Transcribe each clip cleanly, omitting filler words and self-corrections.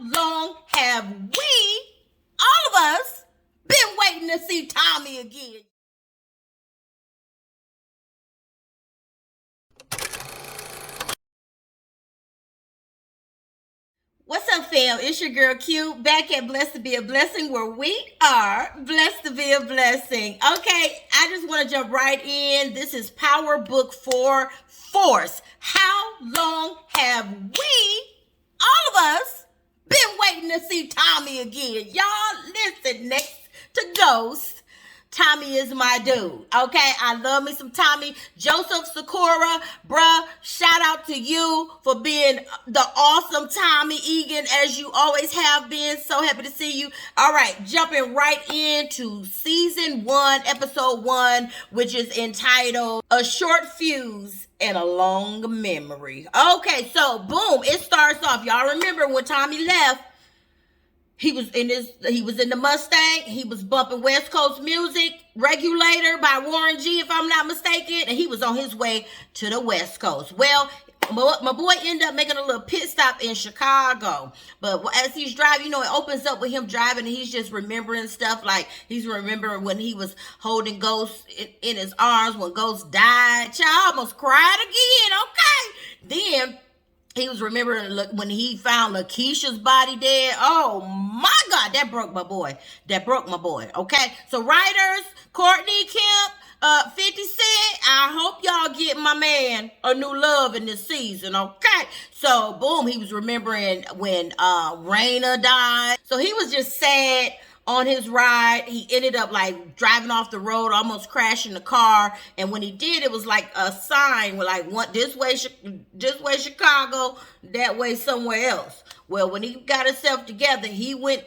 long have we, all of us, been waiting to see Tommy again? What's up, fam? It's your girl Q, back at Blessed to Be a Blessing, where we are blessed to be a blessing. Okay, I just want to jump right in. This is Power Book 4, Force. How long have we, all of us, been waiting to see Tommy again? Y'all listen, next to Ghost, Tommy is my dude, okay? I love me some Tommy. Joseph Sakura, bruh, shout out to you for being the awesome Tommy Egan, as you always have been. So happy to see you. All right, jumping right into season 1, episode 1, which is entitled A Short Fuse and a Long Memory. Okay, so boom, it starts off. Y'all remember when Tommy left, he was in the Mustang. He was bumping West Coast music, Regulator by Warren G, if I'm not mistaken. And he was on his way to the West Coast. Well, my boy ended up making a little pit stop in Chicago. But as he's driving, it opens up with him driving, and he's just remembering stuff. Like, he's remembering when he was holding Ghost in his arms when Ghost died. Child, almost cried again, okay? Then he was remembering when he found Lakeisha's body dead. Oh my God, that broke my boy. Okay, so writers, Courtney Kemp, 50 Cent, I hope y'all get my man a new love in this season, okay? So boom, he was remembering when Raina died. So he was just sad. On his ride, he ended up like driving off the road, almost crashing the car. And when he did, it was like a sign with like this way Chicago, that way somewhere else. Well, when he got himself together, he went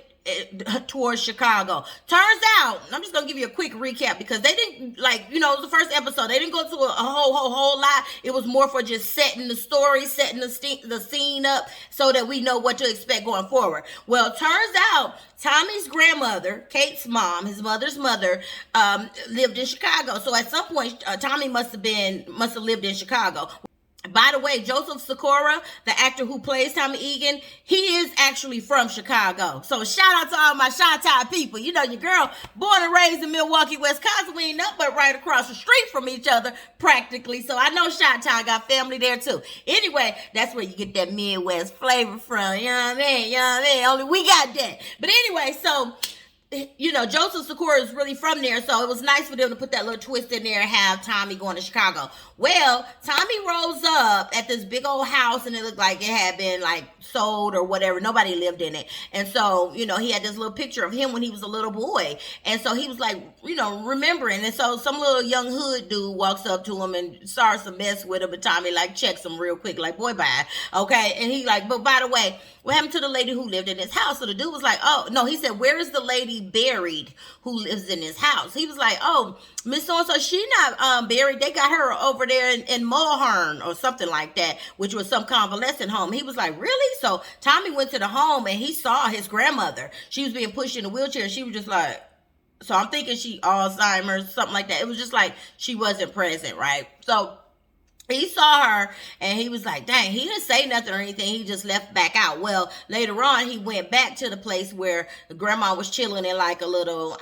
towards Chicago. Turns out, I'm just gonna give you a quick recap because they didn't it was the first episode. They didn't go to a whole lot. It was more for just setting the story, setting the scene up so that we know what to expect going forward. Well, turns out Tommy's grandmother, Kate's mom, his mother's mother, lived in Chicago. So at some point, Tommy must have lived in Chicago. By the way, Joseph Sakura, the actor who plays Tommy Egan, he is actually from Chicago. So shout out to all my Chi-Town people. Your girl, born and raised in Milwaukee, Wisconsin. We ain't nothing but right across the street from each other, practically. So I know Chi-Town got family there too. Anyway, that's where you get that Midwest flavor from. You know what I mean? Only we got that. But anyway, so Joseph Sakura is really from there, so it was nice for them to put that little twist in there and have Tommy going to Chicago. Well, Tommy rolls up at this big old house, and it looked like it had been like sold or whatever. Nobody lived in it. And so, he had this little picture of him when he was a little boy. And so he was like, remembering. And so some little young hood dude walks up to him and starts to mess with him, but Tommy checks him real quick, like, boy, bye. Okay. And he but by the way, what happened to the lady who lived in his house? So the dude was like, oh, no, he said, where is the lady buried who lives in his house? He was like, oh, Miss So-and-so, she not buried. They got her over there in Mulhern or something like that, which was some convalescent home. He was like, really? So Tommy went to the home and he saw his grandmother. She was being pushed in a wheelchair, and she was just like, so I'm thinking she Alzheimer's, something like that. It was just like she wasn't present, right? So he saw her and he was like, dang, he didn't say nothing or anything. He just left back out. Well, later on, he went back to the place where the grandma was chilling in like a little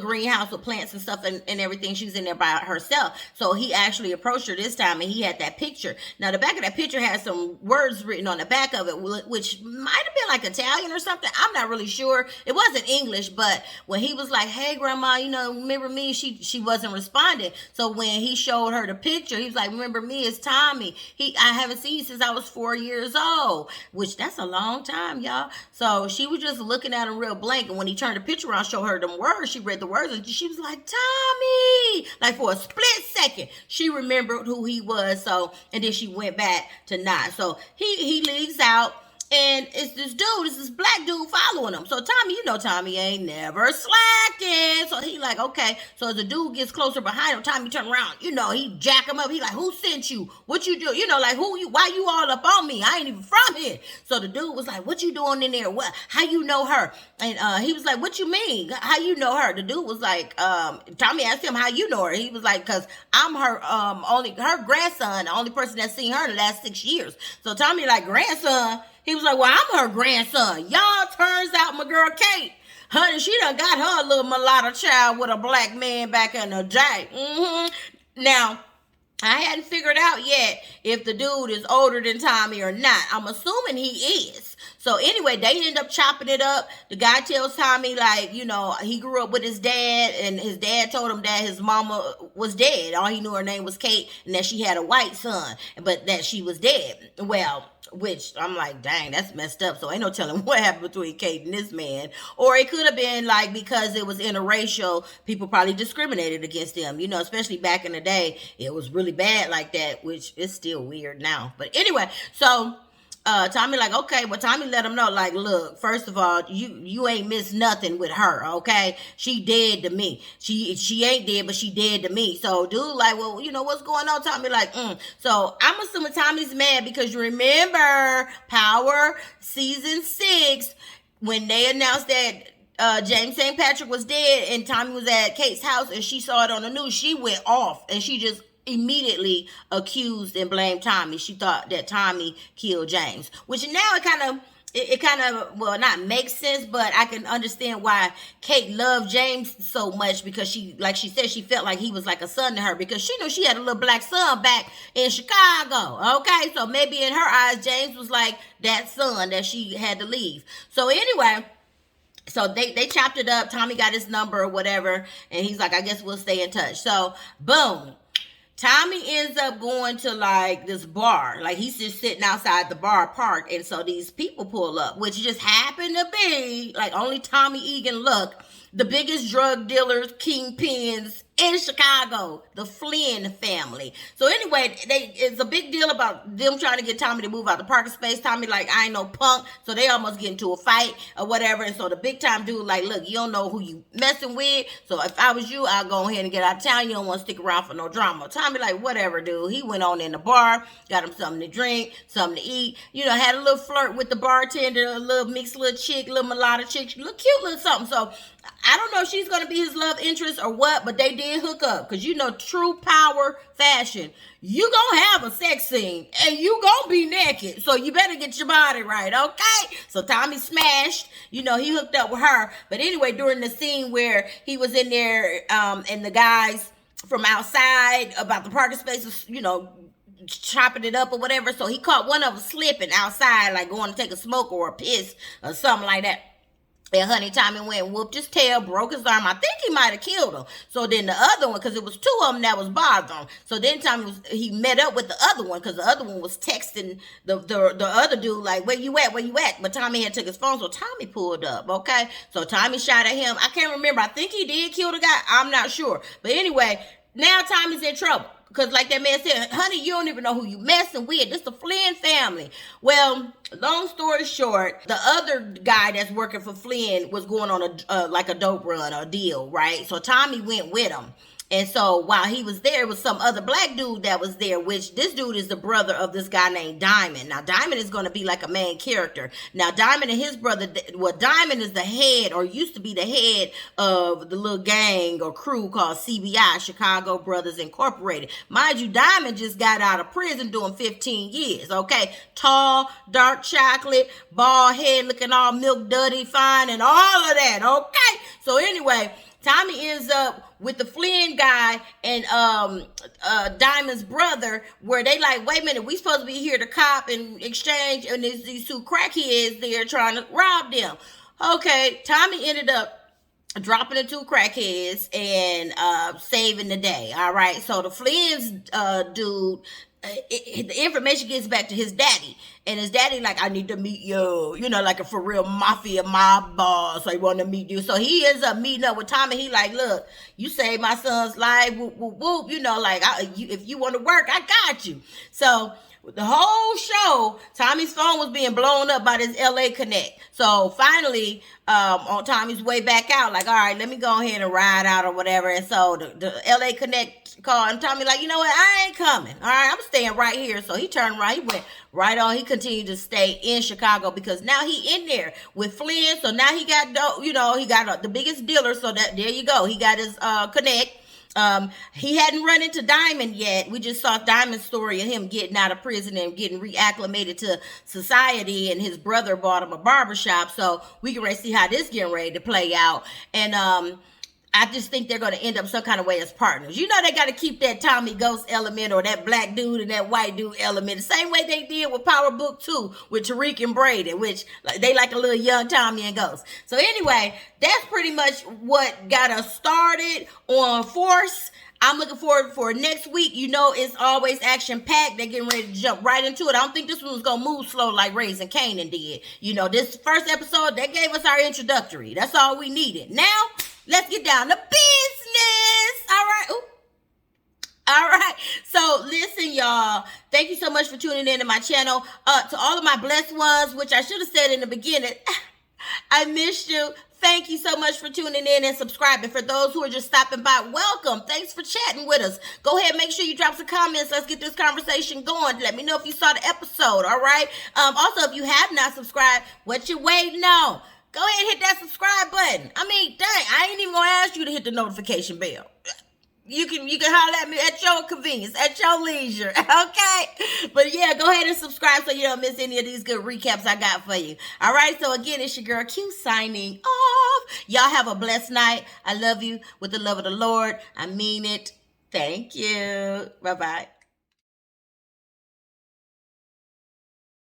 greenhouse with plants and stuff and everything. She was in there by herself. So he actually approached her this time, and he had that picture. Now, the back of that picture had some words written on the back of it, which might have been like Italian or something. I'm not really sure. It wasn't English, but when he was like, hey, grandma, remember me? She wasn't responding. So when he showed her the picture, he was like, remember me? Is Tommy. I haven't seen you since I was 4 years old, which that's a long time, y'all. So she was just looking at him real blank, and when he turned the picture around, showed her them words, she read the words, and she was like, Tommy! Like for a split second, she remembered who he was. So, and then she went back to not. So he leaves out. And it's this black dude following him. So Tommy ain't never slacking. So he like, okay. So as the dude gets closer behind him, Tommy turn around. He jack him up. He like, who sent you? What you do? Why you all up on me? I ain't even from here. So the dude was like, what you doing in there? How you know her? And he was like, what you mean? How you know her? The dude was like, Tommy asked him, how you know her? He was like, cause I'm her her grandson, the only person that's seen her in the last 6 years. So Tommy like, grandson? He was like, well, I'm her grandson. Y'all, turns out my girl Kate, honey, she done got her little mulatto child with a black man back in the day. Now, I hadn't figured out yet if the dude is older than Tommy or not. I'm assuming he is. So anyway, they end up chopping it up. The guy tells Tommy, like, you know, he grew up with his dad, and his dad told him that his mama was dead. All he knew her name was Kate, and that she had a white son, but that she was dead. Well, which I'm like, dang, that's messed up. So ain't no telling what happened between Kate and this man. Or it could have been like, because it was interracial, people probably discriminated against them, you know, especially back in the day. It was really bad like that, which is still weird now. But anyway, so Tommy like, okay, well, Tommy let him know, like, look, first of all, you ain't missed nothing with her, okay? She dead to me. She ain't dead, but she dead to me. So dude like, well, you know, what's going on? Tommy like, So I'm assuming Tommy's mad because you remember Power season 6 when they announced that James St. Patrick was dead and Tommy was at Kate's house and she saw it on the news. She went off and she just immediately accused and blamed Tommy. She thought that Tommy killed James, which now it kind of well, not makes sense, but I can understand why Kate loved James so much, because she, like she said, she felt like he was like a son to her, because she knew she had a little black son back in Chicago. Okay, so maybe in her eyes James was like that son that she had to leave. So anyway, so they chopped it up. Tommy got his number or whatever, and he's like, I guess we'll stay in touch. So boom, Tommy ends up going to like this bar. Like he's just sitting outside the bar park. And so these people pull up, which just happened to be like only Tommy Egan look, the biggest drug dealers, kingpins in Chicago, the Flynn family. So anyway, it's a big deal about them trying to get Tommy to move out the parking space. Tommy like, I ain't no punk. So they almost get into a fight or whatever. And so the big time dude like, look, you don't know who you messing with. So if I was you, I'll go ahead and get out of town. You don't want to stick around for no drama. Tommy like, whatever, dude. He went on in the bar, got him something to drink, something to eat. You know, had a little flirt with the bartender, a little mixed little chick, little mulatto chick, little cute little something. So I don't know if she's going to be his love interest or what, but they did hook up. Because, you know, true power fashion, you going to have a sex scene and you going to be naked. So you better get your body right, okay? So Tommy smashed, you know, he hooked up with her. But anyway, during the scene where he was in there and the guys from outside about the parking spaces, you know, chopping it up or whatever. So he caught one of them slipping outside, like going to take a smoke or a piss or something like that. And honey, Tommy went and whooped his tail, broke his arm. I think he might have killed him. So then the other one, because it was two of them that was bothering him. So then he met up with the other one, because the other one was texting the other dude like, where you at, where you at? But Tommy had took his phone, so Tommy pulled up, okay? So Tommy shot at him. I can't remember. I think he did kill the guy. I'm not sure. But anyway, now Tommy's in trouble. Because like that man said, honey, you don't even know who you messing with. This the Flynn family. Well, long story short, the other guy that's working for Flynn was going on a dope run or deal, right? So Tommy went with him. And so while he was there, it was some other black dude that was there, which this dude is the brother of this guy named Diamond. Now, Diamond is going to be like a main character. Now, Diamond and his brother, well, Diamond is the head, or used to be the head of the little gang or crew called CBI, Chicago Brothers Incorporated. Mind you, Diamond just got out of prison doing 15 years, okay? Tall, dark chocolate, bald head, looking all milk duddy fine, and all of that, okay? So anyway, Tommy ends up with the Flynn guy and Diamond's brother, where they like, wait a minute, we supposed to be here to cop and exchange, and these two crackheads there trying to rob them. Okay, Tommy ended up dropping the two crackheads and saving the day. All right, so the Flynn's dude, the information gets back to his daddy, and his daddy like, I need to meet you, you know, like a for real mafia mob boss. So he want to meet you. So he ends up meeting up with Tommy. He like, look, you saved my son's life, whoop, whoop, whoop. You know, like, if you want to work, I got you. So the whole show, Tommy's phone was being blown up by this LA Connect. So finally, on Tommy's way back out, like, all right, let me go ahead and ride out or whatever. And so the LA Connect called, and Tommy like, you know what, I ain't coming. All right, I'm staying right here. So he turned around, he went right on. He continued to stay in Chicago because now he in there with Flynn. So now he got, you know, he got the biggest dealer. So that there you go. He got his Connect. He hadn't run into Diamond yet. We just saw Diamond's story of him getting out of prison and getting reacclimated to society, and his brother bought him a barbershop. So we can ready to see how this getting ready to play out. And I just think they're going to end up some kind of way as partners. You know, they got to keep that Tommy Ghost element, or that black dude and that white dude element, the same way they did with Power Book 2 with Tariq and Brady, which they like a little young Tommy and Ghost. So anyway, that's pretty much what got us started on Force. I'm looking forward for next week. You know, it's always action-packed. They're getting ready to jump right into it. I don't think this one was going to move slow like Raising Kanan did. You know, this first episode, they gave us our introductory. That's all we needed. Now, let's get down to business. All right. Ooh. All right. So listen, y'all. Thank you so much for tuning in to my channel. To all of my blessed ones, which I should have said in the beginning, I missed you. Thank you so much for tuning in and subscribing. For those who are just stopping by, welcome. Thanks for chatting with us. Go ahead, make sure you drop some comments. Let's get this conversation going. Let me know if you saw the episode, all right? Also, if you have not subscribed, what you waiting on? Go ahead and hit that subscribe button. I mean, dang, I ain't even gonna ask you to hit the notification bell. You can holler at me at your convenience, at your leisure, okay? But yeah, go ahead and subscribe so you don't miss any of these good recaps I got for you. All right, so again, it's your girl Q signing off. Y'all have a blessed night. I love you with the love of the Lord. I mean it. Thank you. Bye-bye.